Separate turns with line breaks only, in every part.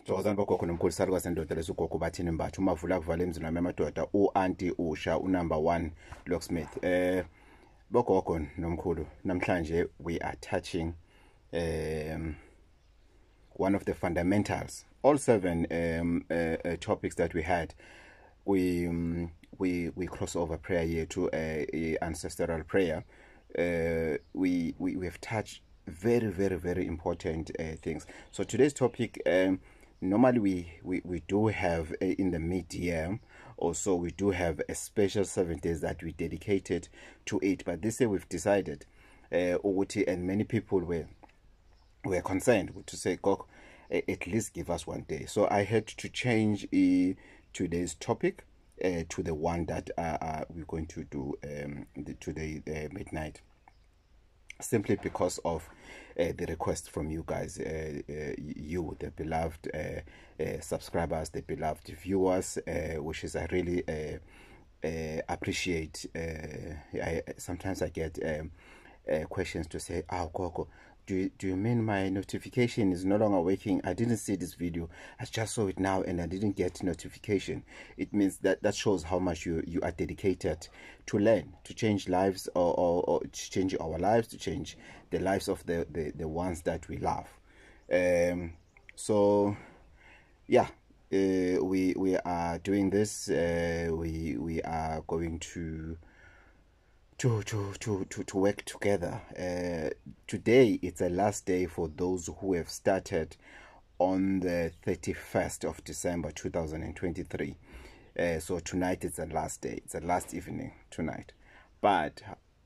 Jozani bogogo nomkhulu saluka sendoda lesugogo Bathini Mbatha umavula kuvala emzini wami amadoda u-anti usha unumber 1 locksmith. Bogogo nomkhulu, namhlanje we are touching one of the fundamentals. All 7 topics that we had, we cross over prayer here to ancestral prayer. We have touched very important things. So today's topic, normally we do have in the mid-year also we do have a special 7 days that we dedicated to it, but this year we've decided and many people were concerned to say, "Gok, at least give us 1 day." So I had to change today's topic to the one that we're going to do today midnight, simply because of the request from you guys, you the beloved subscribers, the beloved viewers, which is I really appreciate. Sometimes I get questions to say, "Oh, Coco, do you mean my notification is no longer working? I didn't see this video, I just saw it now and I didn't get notification." It means that shows how much you are dedicated to learn, to change lives, or to change our lives, to change the lives of the ones that we love. So yeah, we are doing this. We are going to work together. Today it's a last day for those who have started on the 31st of December 2023. So tonight it's the last day, it's the last evening tonight, but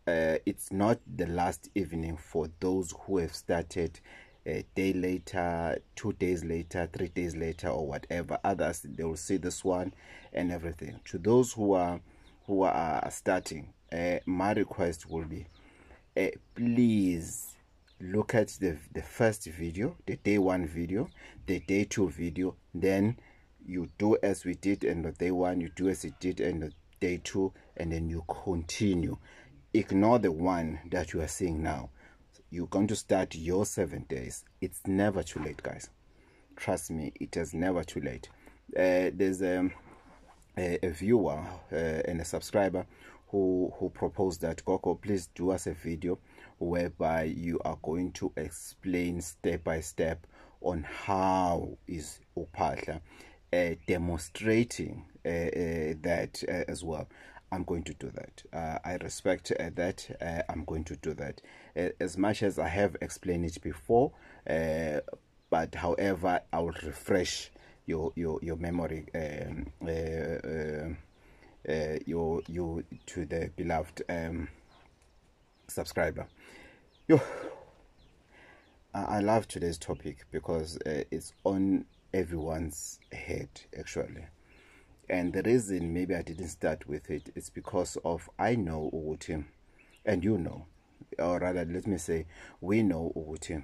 it's not the last evening for those who have started a day later, 2 days later, 3 days later, or whatever. Others, they will see this one and everything. To those who are starting, my request will be, please look at the first video, the day 1 video, the day 2 video, then you do as we did in the day 1, you do as it did in the day 2, and then you continue. Ignore the one that you are seeing now. You're going to start your 7 days. It's never too late, guys. Trust me, it is never too late. There's a viewer and a subscriber who proposed that, "Gogo, please do us a video whereby you are going to explain step by step on how is uphahla, demonstrating that as well." I'm going to do that. I respect that. I'm going to do that as much as I have explained it before, but however I will refresh your memory, you to the beloved subscriber. I love today's topic because it's on everyone's head actually, and the reason maybe I didn't start with it is because of I know Uguti, and you know, or rather let me say we know Uguti.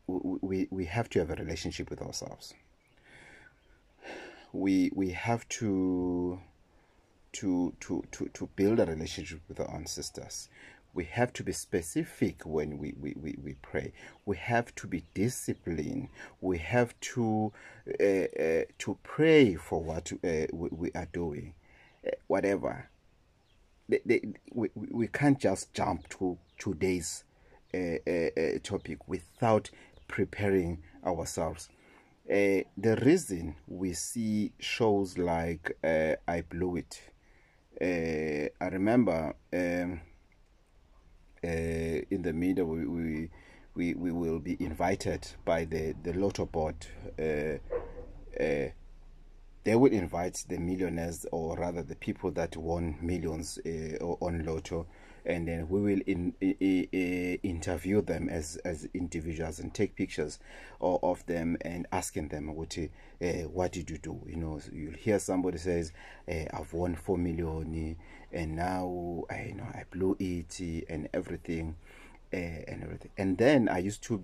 We have to have a relationship with ourselves. We have to build a relationship with our ancestors. We have to be specific when we pray. We have to be disciplined. We have to pray for what we are doing, whatever. We can't just jump to today's topic without preparing ourselves. The reason we see shows like I Blew It. I remember in the middle we will be invited by the lotto board. They will invite the millionaires, or rather the people that won millions on lotto, and then we will interview them as individuals and take pictures of them and asking them, what did you do? You know, you'll hear somebody says, "I've won 4 million and now I blew it," and everything, and then I used to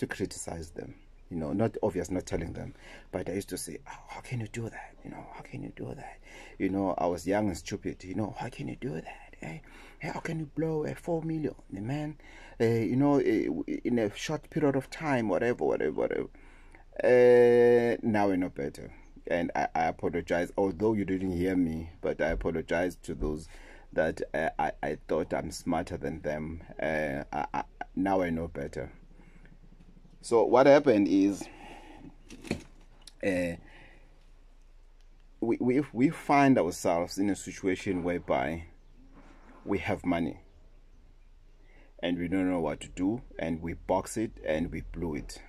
criticize them. You know, not obvious, not telling them, but I used to say, "Oh, how can you do that? You know, how can you do that? You know, I was young and stupid. You know, how can you do that?" hey, how can you blow 4 million, man? You know, in a short period of time, whatever. Now I know better, and I apologize. Although you didn't hear me, but I apologize to those that I thought I'm smarter than them. Now I know better. So what happened is, we find ourselves in a situation whereby we have money and we don't know what to do, and we box it and we blew it.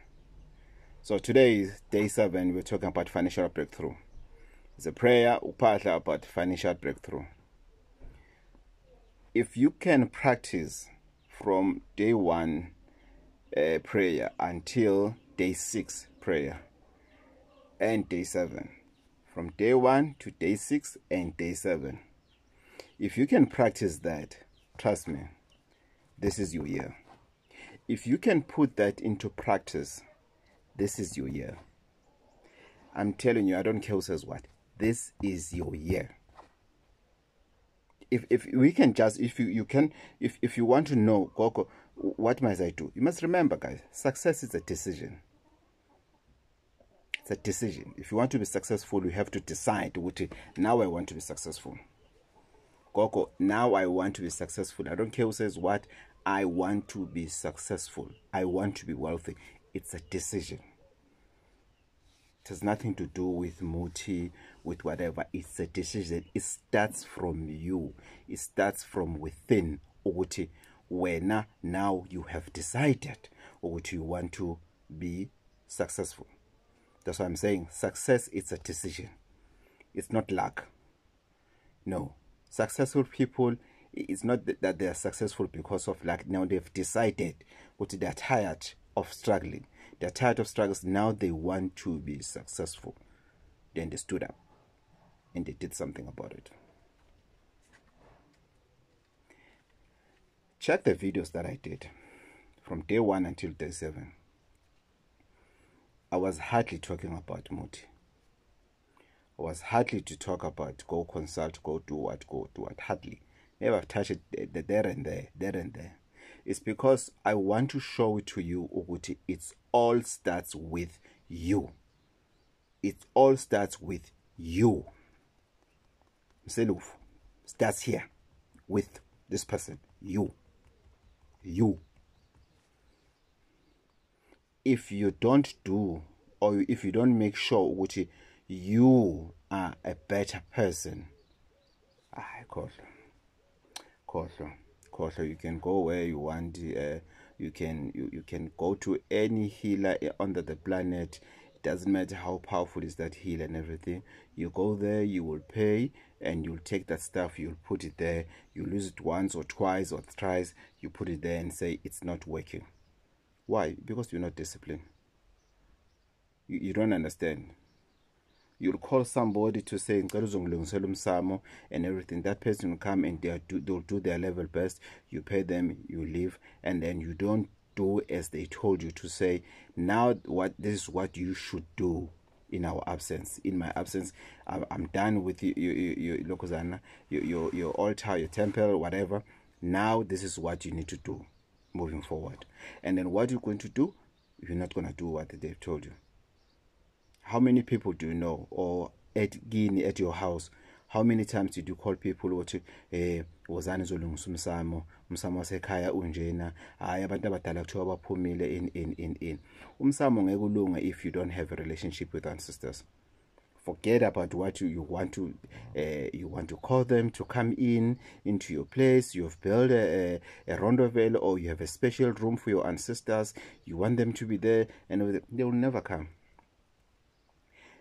So today is day 7. We're talking about financial breakthrough. It's a prayer about financial breakthrough. If you can practice from day 1 prayer until day 6 prayer and day 7, from day 1 to day 6 and day 7, if you can practice that, trust me, this is your year. If you can put that into practice, this is your year. I'm telling you, I don't care who says what. This is your year. If we can just, if you want to know, gogo, what must I do? You must remember, guys, success is a decision. It's a decision. If you want to be successful, you have to decide, now I want to be successful. Gogo, now I want to be successful. I don't care who says what. I want to be successful. I want to be wealthy. It's a decision. It has nothing to do with muti, with whatever. It's a decision. It starts from you. It starts from within. When now you have decided you want to be successful. That's what I'm saying. Success is a decision. It's not luck. No. Successful people, it's not that they are successful because of luck. Now they've decided they're tired of struggling. They're tired of struggles. Now they want to be successful. Then they stood up and they did something about it. Check the videos that I did from day 1 until day 7. I was hardly talking about muti. I was hardly to talk about go consult, go do what, hardly. Never touch it there and there. It's because I want to show it to you, Uguti. It all starts with you. It all starts with you. Mseluf starts here with this person. You. If you don't do, or if you don't make sure, Uguti, you are a better person. You can go where you want. You can go to any healer under the planet. It doesn't matter how powerful is that healer and everything. You go there, you will pay, and you'll take that stuff, you'll put it there. You lose it once or twice or thrice. You put it there and say it's not working. Why? Because you're not disciplined. You don't understand. You'll call somebody to say and everything. That person will come and they'll do their level best. You pay them, you leave, and then you don't do as they told you to say. Now this is what you should do in our absence. In my absence, I'm done with your altar, your temple, whatever. Now this is what you need to do moving forward. And then what you're going to do, you're not going to do what they've told you. How many people do you know, or at your house, how many times did you call people wozani zolungisa umsamo wasekhaya unjena, hayi abantu abadala kuthiwa baphumile in umsamo ngeke ulunga if you don't have a relationship with ancestors. Forget about what you want to call them to come into your place. You've built a rondeville, or you have a special room for your ancestors. You want them to be there, and they will never come.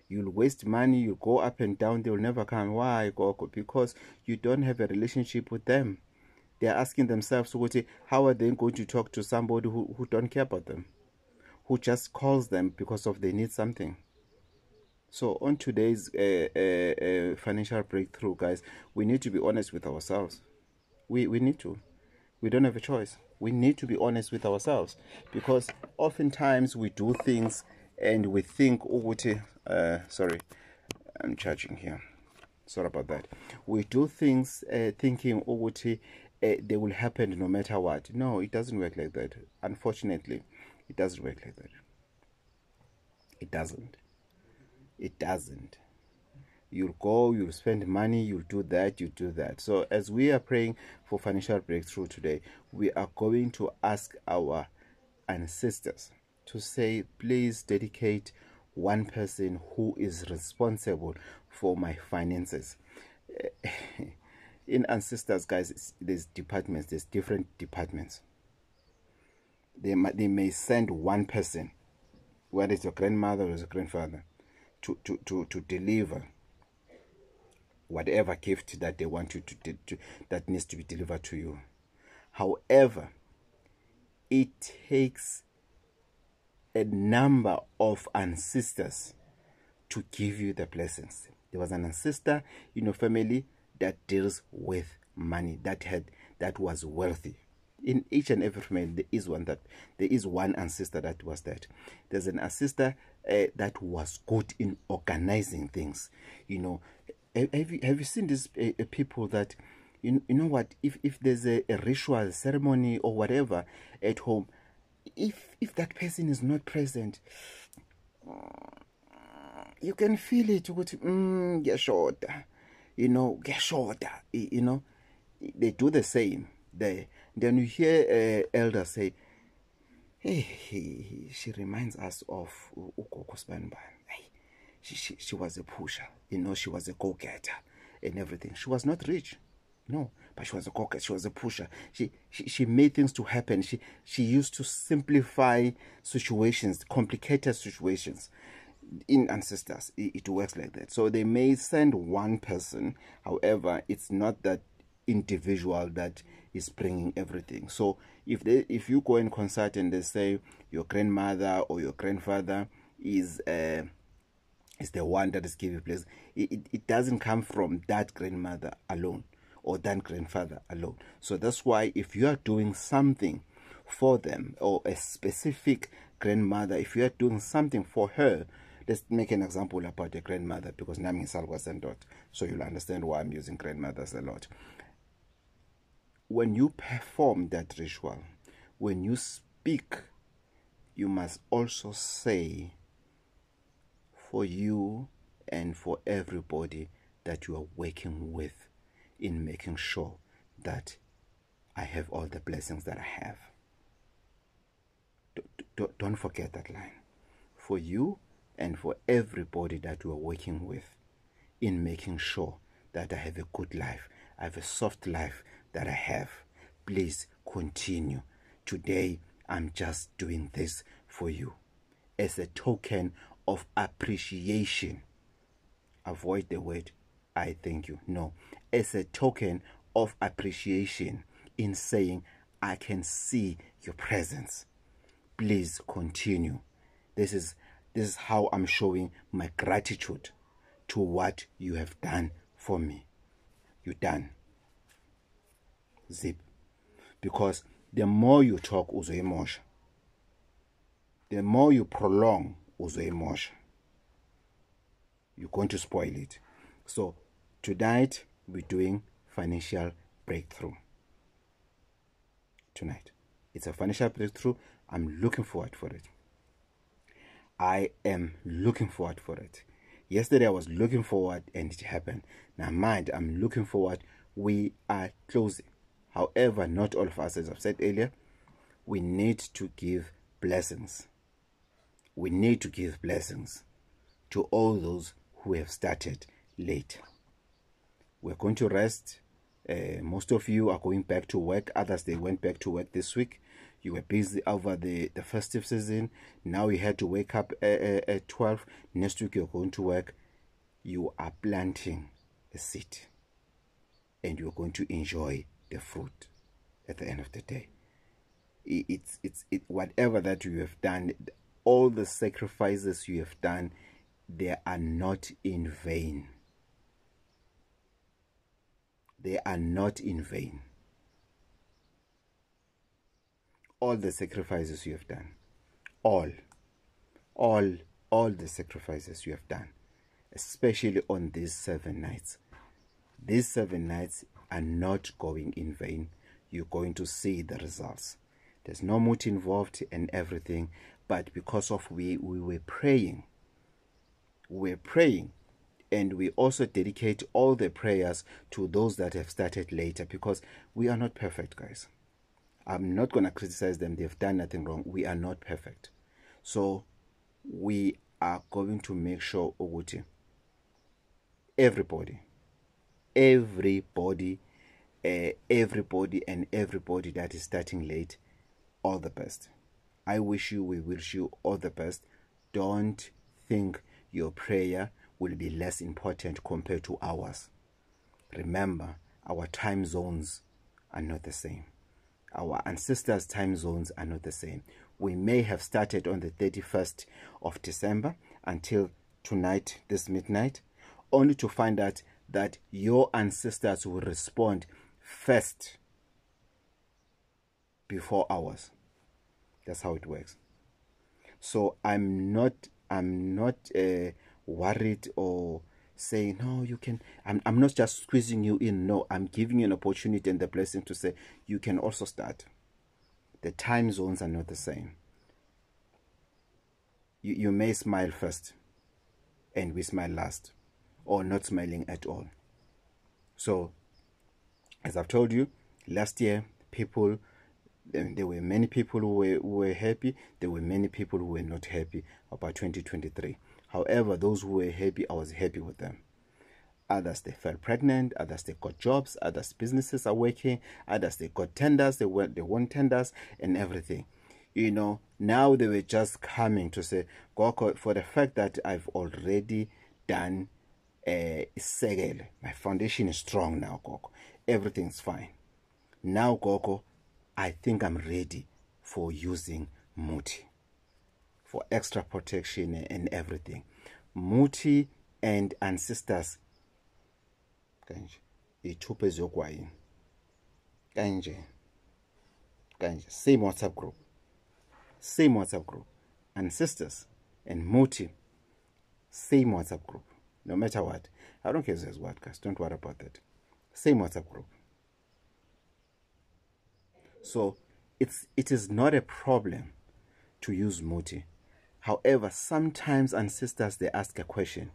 You'll waste money, you'll go up and down, they'll never come. Why, Gogo? Because you don't have a relationship with them. They're asking themselves, how are they going to talk to somebody who don't care about them? Who just calls them because of they need something. So on today's financial breakthrough, guys, we need to be honest with ourselves. We need to. We don't have a choice. We need to be honest with ourselves. Because oftentimes we do things and we think, sorry, I'm charging here. Sorry about that. We do things thinking, oh, they will happen no matter what. No, it doesn't work like that. Unfortunately, it doesn't work like that. It doesn't. It doesn't. You'll go, you'll spend money, you'll do that, you do that. So as we are praying for financial breakthrough today, we are going to ask our ancestors to say, please dedicate one person who is responsible for my finances. In ancestors, guys, there's departments, there's different departments. They may send one person, whether it's your grandmother or your grandfather, to deliver whatever gift that they want you to that needs to be delivered to you. However, it takes a number of ancestors to give you the blessings. There was an ancestor in your family that deals with money, that was wealthy. In each and every family, there is one ancestor that was that. There's an ancestor that was good in organizing things. Have you seen these people that, you know what, if there's a ritual ceremony or whatever at home, if that person is not present, you can feel it. Get short, get shorter. They do the same. Then you hear elders say, hey, she reminds us of ugogo Spanban. She was a pusher, she was a go-getter and everything. She was not rich, no, but she was a go-getter, she was a pusher. She made things to happen. She used to simplify situations, complicated situations. In ancestors, it works like that. So they may send one person, however, it's not that individual that is bringing everything. So if you go and consult and they say your grandmother or your grandfather is the one that is giving place, it doesn't come from that grandmother alone or that grandfather alone. So that's why if you are doing something for them, or a specific grandmother, if you are doing something for her, let's make an example about your grandmother, because Nami was and dot, so you'll understand why I'm using grandmothers a lot. When you perform that ritual, when you speak, you must also say, for you and for everybody that you are working with, in making sure that I have all the blessings that I have. Don't forget that line. For you and for everybody that you are working with, in making sure that I have a good life, I have a soft life that I have. Please continue. Today, I'm just doing this for you as a token of appreciation. Avoid the word I thank you. No, as a token of appreciation, in saying I can see your presence. Please continue. This is how I'm showing my gratitude to what you have done for me. You're done. Zip. Because the more you talk, uzoimosha. The more you prolong, uzoimosha. You're going to spoil it. So tonight we're doing financial breakthrough. Tonight. It's a financial breakthrough. I'm looking forward for it. I am looking forward for it. Yesterday I was looking forward and it happened. Now mind, I'm looking forward. We are closing. However, not all of us, as I've said earlier, we need to give blessings. We need to give blessings to all those who have started late. We're going to rest. Most of you are going back to work. Others, they went back to work this week. You were busy over the festive season. Now you had to wake up at 12. Next week you're going to work. You are planting a seed. And you're going to enjoy the fruit at the end of the day. It's whatever that you have done, all the sacrifices you have done, they are not in vain. They are not in vain. All the sacrifices you have done, all the sacrifices you have done, especially on these 7 nights, These 7 nights are not going in vain. You're going to see the results. There's no mood involved and everything, but because of we were praying, and we also dedicate all the prayers to those that have started later, because we are not perfect, guys. I'm not going to criticize them. They've done nothing wrong. We are not perfect. So we are going to make sure ukuthi everybody and everybody that is starting late, all the best. We wish you all the best. Don't think your prayer will be less important compared to ours. Remember, our time zones are not the same. Our ancestors' time zones are not the same. We may have started on the 31st of December until tonight, this midnight, only to find out that your ancestors will respond first before ours. That's how it works. So I'm not worried or saying, no, you can. I'm not just squeezing you in. No, I'm giving you an opportunity and the blessing to say you can also start. The time zones are not the same. You may smile first and we smile last, or not smiling at all. So, as I've told you, last year, there were many people who were happy. There were many people who were not happy about 2023. However, those who were happy, I was happy with them. Others, they fell pregnant. Others, they got jobs. Others, businesses are working. Others, they got tenders. They won tenders and everything. You know, now they were just coming to say, Gogo, for the fact that I've already done Segel, my foundation is strong now, Gogo. Everything's fine. Now, Gogo, I think I'm ready for using Muti for extra protection and everything. Muti and ancestors. Same WhatsApp group. Ancestors and Muti, same WhatsApp group. No matter what. I don't care if there's what, guys. Don't worry about that. Same WhatsApp group. So it is not a problem to use Muti. However, sometimes ancestors, they ask a question.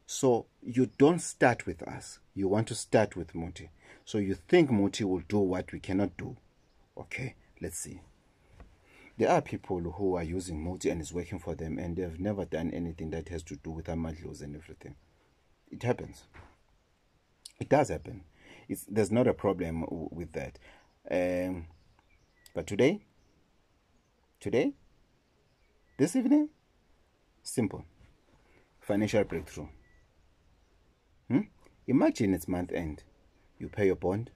So you don't start with us. You want to start with Muti. So you think Muti will do what we cannot do. Okay, let's see. There are people who are using Muti and it's working for them, and they've never done anything that has to do with amadlos and everything. It happens. It does happen. There's not a problem with that. But today, this evening, simple. Financial breakthrough. Imagine it's month end. You pay your bond,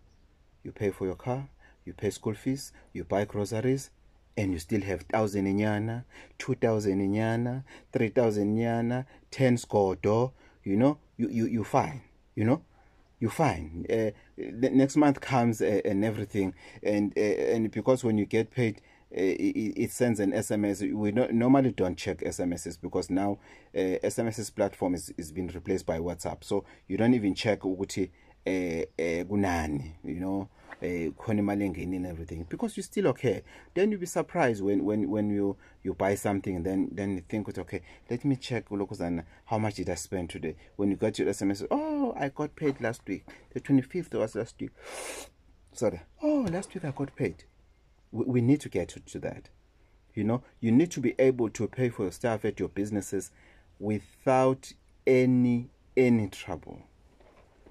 you pay for your car, you pay school fees, you buy groceries, and you still have 1,000 inyana, 2,000 inyana, 3,000 inyana, 10 scodo. You know, you fine. You know, you fine. The next month comes and everything, and because when you get paid, it sends an SMS. We normally don't check SMSs because now SMS's platform is being replaced by WhatsApp. So you don't even check ukuthi gunani, you know, and everything, because you're still okay. Then you'll be surprised when you buy something, and then you think, okay, let me check how much did I spend today. When you got your SMS, oh, I got paid last week. The 25th was last week. Sorry. Oh, last week I got paid. We need to get to that. You know, you need to be able to pay for your staff at your businesses without any trouble.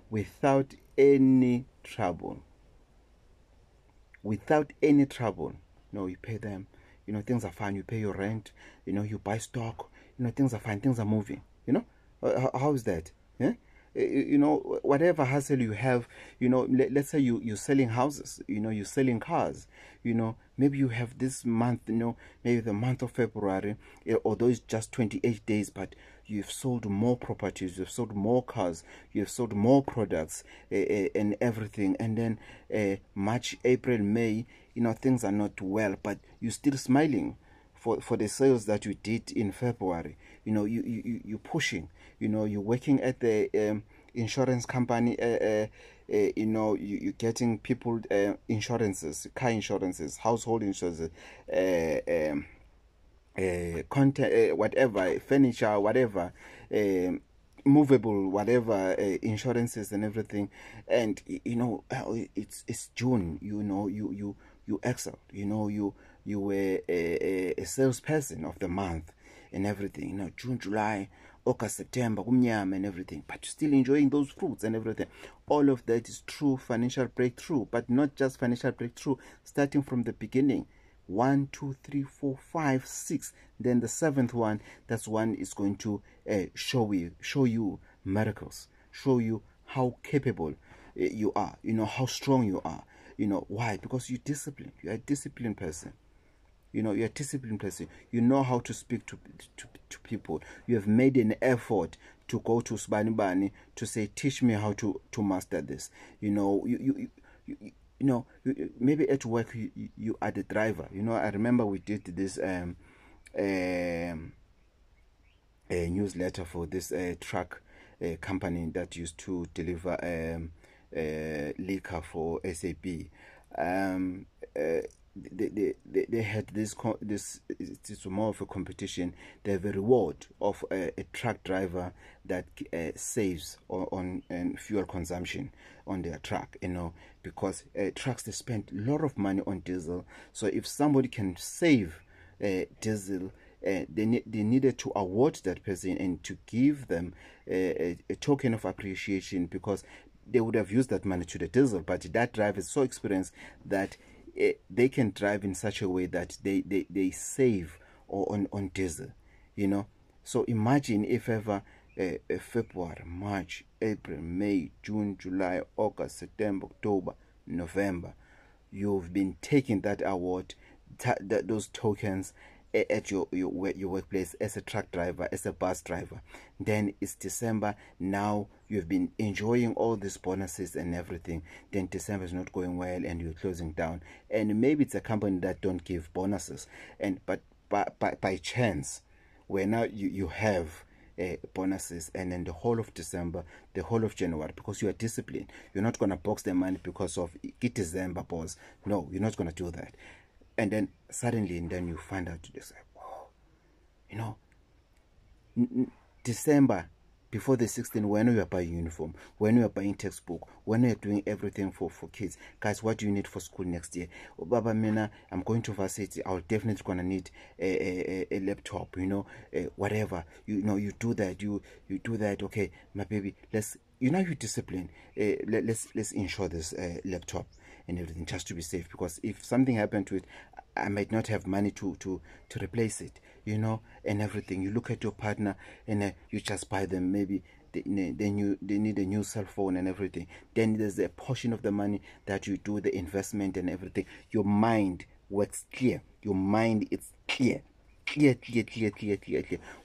Without any trouble. No, you pay them. You know, things are fine. You pay your rent. You know, you buy stock. You know, things are fine. Things are moving. You know, how is that? Yeah? You know, whatever hassle you have, you know, let's say you're selling houses, you know, you're selling cars, you know, maybe you have this month, you know, maybe the month of February, although it's just 28 days, but you've sold more properties, you've sold more cars, you've sold more products and everything. And then March, April, May, you know, things are not well, but you're still smiling for the sales that you did in February. You know, you're pushing. You know, you're working at the insurance company, you know, you're getting people insurances, car insurances, household insurances, content, whatever, furniture, whatever, movable, whatever, insurances and everything. And you know, it's June. You know, you excelled. You know, you were a salesperson of the month and everything. You know, June, July, August, September, kumnyama and everything, but you're still enjoying those fruits and everything. All of that is true financial breakthrough, but not just financial breakthrough. Starting from the beginning. 1, 2, 3, 4, 5, 6. Then the seventh one, that's one is going to show you miracles, show you how capable you are, you know, how strong you are. You know why? Because you're disciplined. You're a disciplined person. You know, you're a disciplined person. You know how to speak to people. You have made an effort to go to Sbanibani to say, teach me how to master this. You know, you know, maybe at work you are the driver. You know, I remember we did this a newsletter for this truck company that used to deliver liquor for SAP. They had this it's more of a competition. They have a reward of a truck driver that saves on fuel consumption on their truck, you know, because trucks, they spend a lot of money on diesel. So if somebody can save diesel, they needed to award that person and to give them a token of appreciation, because they would have used that money to the diesel, but that driver is so experienced that they can drive in such a way that they save on diesel, you know. So imagine if ever February, March, April, May, June, July, August, September, October, November, you've been taking that award, those tokens at your workplace as a truck driver, as a bus driver. Then it's December. Now you've been enjoying all these bonuses and everything. Then December is not going well and you're closing down. And maybe it's a company that don't give bonuses. And but by chance, where now you have bonuses, and then the whole of December, the whole of January, because you are disciplined, you're not going to box the money because of it December boss. No, you're not going to do that. And then suddenly, and then you find out, it's like, whoa, you know, December, before the 16th, when you are buying uniform, when you are buying textbook, when you are doing everything for kids, guys, what do you need for school next year? Oh, Baba Mina, I'm going to varsity. I'll definitely gonna need a laptop, you know, whatever. You know, you do that, you do that. Okay, my baby, let's, you know, you discipline. Let's insure this laptop and everything, just to be safe, because if something happened to it, I might not have money to replace it, you know, and everything. You look at your partner and you just buy them maybe they need a new cell phone and everything. Then there's a portion of the money that you do the investment and everything. Your mind works clear. Your mind is clear. Clear.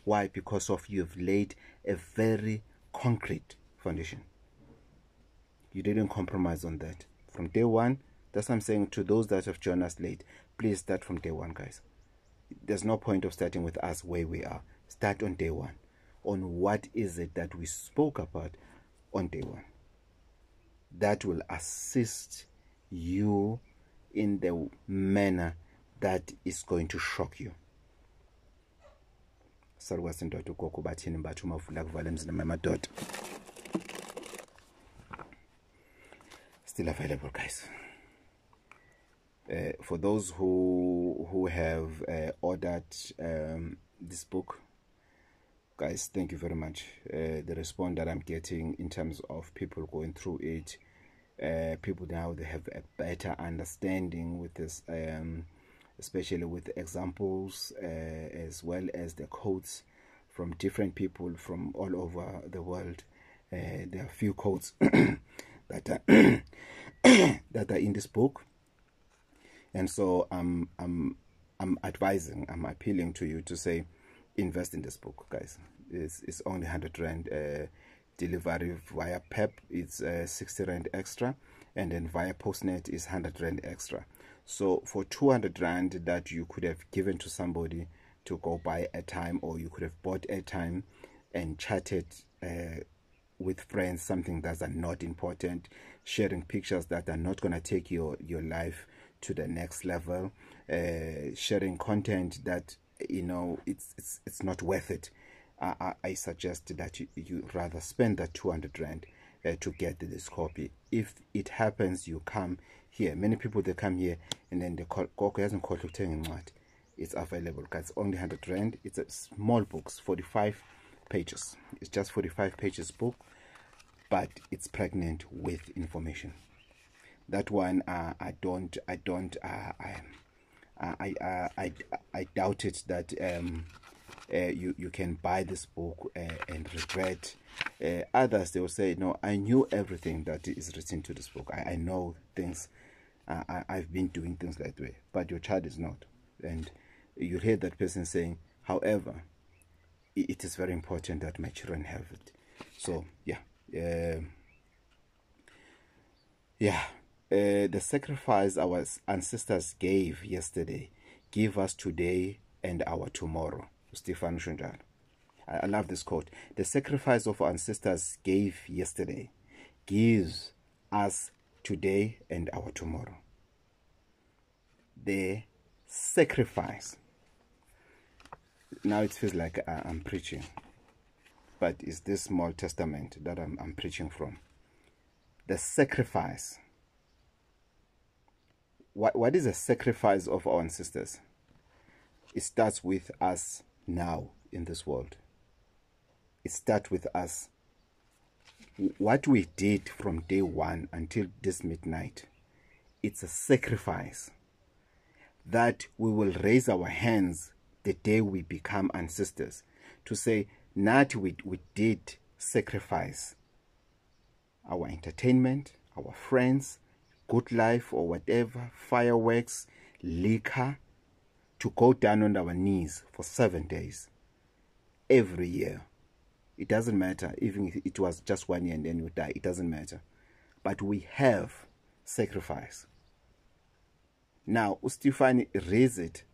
Why? Because of you've laid a very concrete foundation. You didn't compromise on that from day one. That's what I'm saying to those that have joined us late. Please start from day one, guys. There's no point of starting with us where we are. Start on day one. On what is it that we spoke about on day one. That will assist you in the manner that is going to shock you. Gogo Bathini Mbatha. Still available, guys. For those who have ordered this book, guys, thank you very much. The response that I'm getting in terms of people going through it, people now, they have a better understanding with this, especially with the examples as well as the quotes from different people from all over the world. There are a few quotes that are that are in this book, and so I'm advising, I'm appealing to you to say, invest in this book, guys. It's only 100 rand. Delivery via PEP, it's 60 rand extra, and then via Postnet is 100 rand extra. So for 200 rand that you could have given to somebody to go buy airtime, or you could have bought airtime and chatted with friends something that are not important, sharing pictures that are not going to take your life to the next level, sharing content that, you know, it's not worth it. I suggest that you rather spend that 200 rand to get this copy. If it happens you come here, many people, they come here and then they call gogo hasn't called what. It's available, guys. It's only 100 rand. It's a small books, 45 pages. It's just 45 pages book, but it's pregnant with information. That one, I doubt it that you can buy this book and regret. Others, they will say, no, I knew everything that is written to this book. I know things. I've been doing things that way, but your child is not. And you hear that person saying, however, it is very important that my children have it. So yeah, the sacrifice our ancestors gave yesterday, give us today and our tomorrow. Stefan Shunjar. I love this quote. The sacrifice of our ancestors gave yesterday gives us today and our tomorrow. The sacrifice. Now it feels like I'm preaching, but it's this small testament that I'm preaching from. The sacrifice. What is the sacrifice of our ancestors? It starts with us now in this world. It starts with us. What we did from day one until this midnight, it's a sacrifice that we will raise our hands the day we become ancestors to say, not we did sacrifice our entertainment, our friends, good life or whatever, fireworks, liquor, to go down on our knees for 7 days every year. It doesn't matter, even if it was just 1 year and then you die, it doesn't matter. But we have sacrifice. Now, Stefan raised it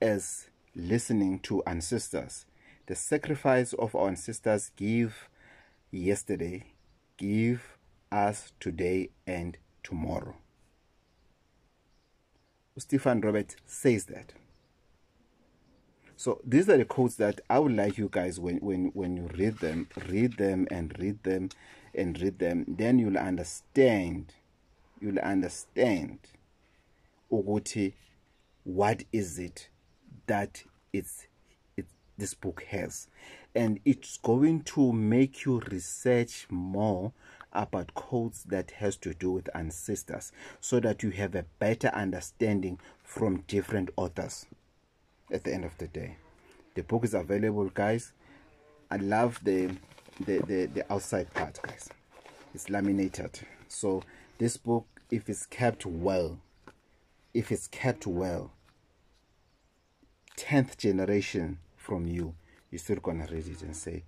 as listening to ancestors. The sacrifice of our ancestors give yesterday, give us today and tomorrow. Stefan Robert says that. So these are the quotes that I would like you guys, when you read them and read them and read them, then you'll understand. You'll understand Uguti, what is it that this book has, and it's going to make you research more about quotes that has to do with ancestors, so that you have a better understanding from different authors. At the end of the day, the book is available, guys. I love the outside part, guys. It's laminated, so this book, if it's kept well, 10th generation from you, you're still gonna read it and say,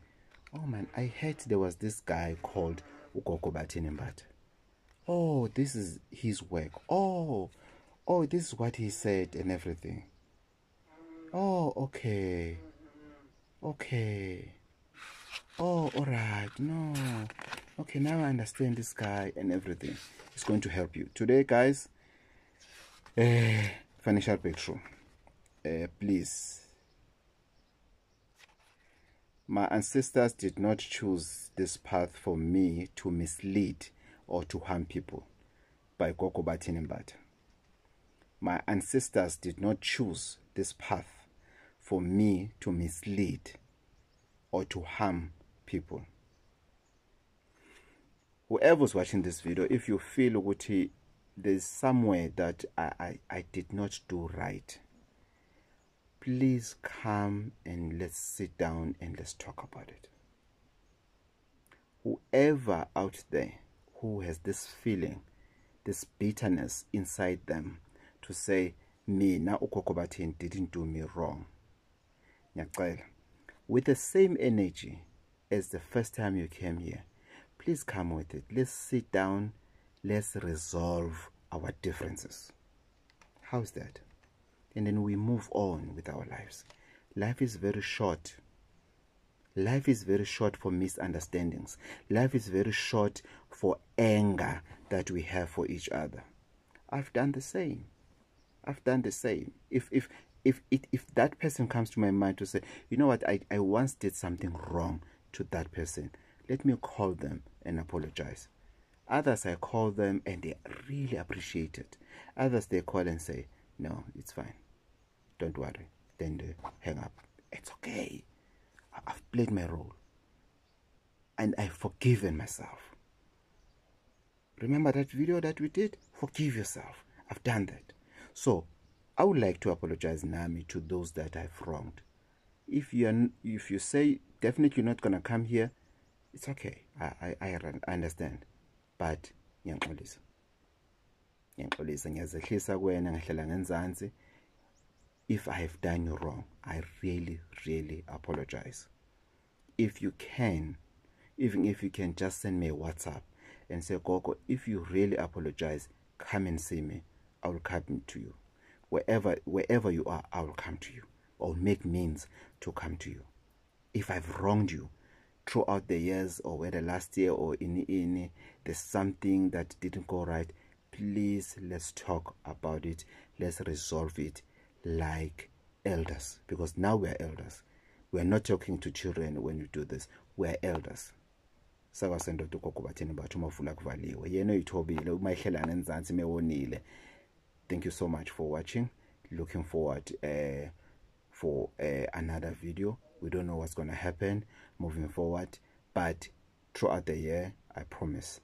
oh man, I heard there was this guy called gogo Bathini Mbatha. Oh, this is his work. Oh, this is what he said and everything. Oh, okay. Oh, all right. No. Okay, now I understand this guy and everything. It's going to help you. Today, guys, financial breakthrough. Please. My ancestors did not choose this path for me to mislead or to harm people. By gogo Bathini Mbatha. My ancestors did not choose this path for me to mislead or to harm people. Whoever's watching this video, if you feel there's somewhere that I did not do right, please come and let's sit down and let's talk about it. Whoever out there who has this feeling, this bitterness inside them to say, me na ugogo Bathini didn't do me wrong, with the same energy as the first time you came here, please come with it. Let's sit down, let's resolve our differences. How's that? And then we move on with our lives. Life is very short. Life is very short for misunderstandings. Life is very short for anger that we have for each other. I've done the same. I've done the same. If that person comes to my mind to say, you know what, I once did something wrong to that person, let me call them and apologize. Others, I call them and they really appreciate it. Others, they call and say, no, it's fine, don't worry. Then they hang up. It's okay. I've played my role and I've forgiven myself. Remember that video that we did? Forgive yourself. I've done that. So I would like to apologize, Nami, to those that I've wronged. If you say definitely you're not gonna come here, it's okay. I understand. But ngiyaxolisa ngiyazehlisa kuwena, ngihlela ngenzansi. If I have done you wrong, I really, really apologize. If you can, even if you can just send me a WhatsApp and say, Gogo, if you really apologize, come and see me. I will come to you. Wherever you are, I will come to you. Or make means to come to you. If I've wronged you throughout the years, or whether last year or in there's something that didn't go right, please, let's talk about it. Let's resolve it like elders, because now we're elders. We're not talking to children when you do this. We're elders. Sakasendo to gogo Bathini Mbatha umavula kuvaliwe. Yena uyithobile umayihlela nenzansi mewonile. Thank you so much for watching. Looking forward for another video. We don't know what's going to happen moving forward, but throughout the year, I promise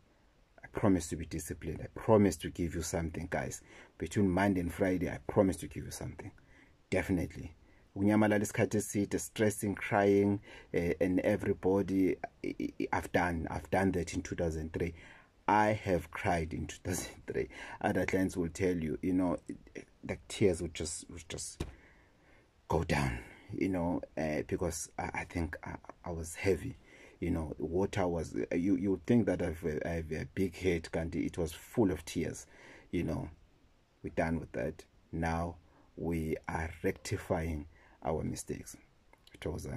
to be disciplined. I promise to give you something, guys. Between Monday and Friday, I promise to give you something. Definitely. Unyamalala isikhathi eside, stressing, crying, and everybody. I've done that in 2003. I have cried in 2003. Other clients will tell you, you know, the tears would just go down, you know, because I think I was heavy. You know, water was, you would think that I have a big head, Gandhi. It was full of tears. You know, we're done with that. Now we are rectifying our mistakes. It was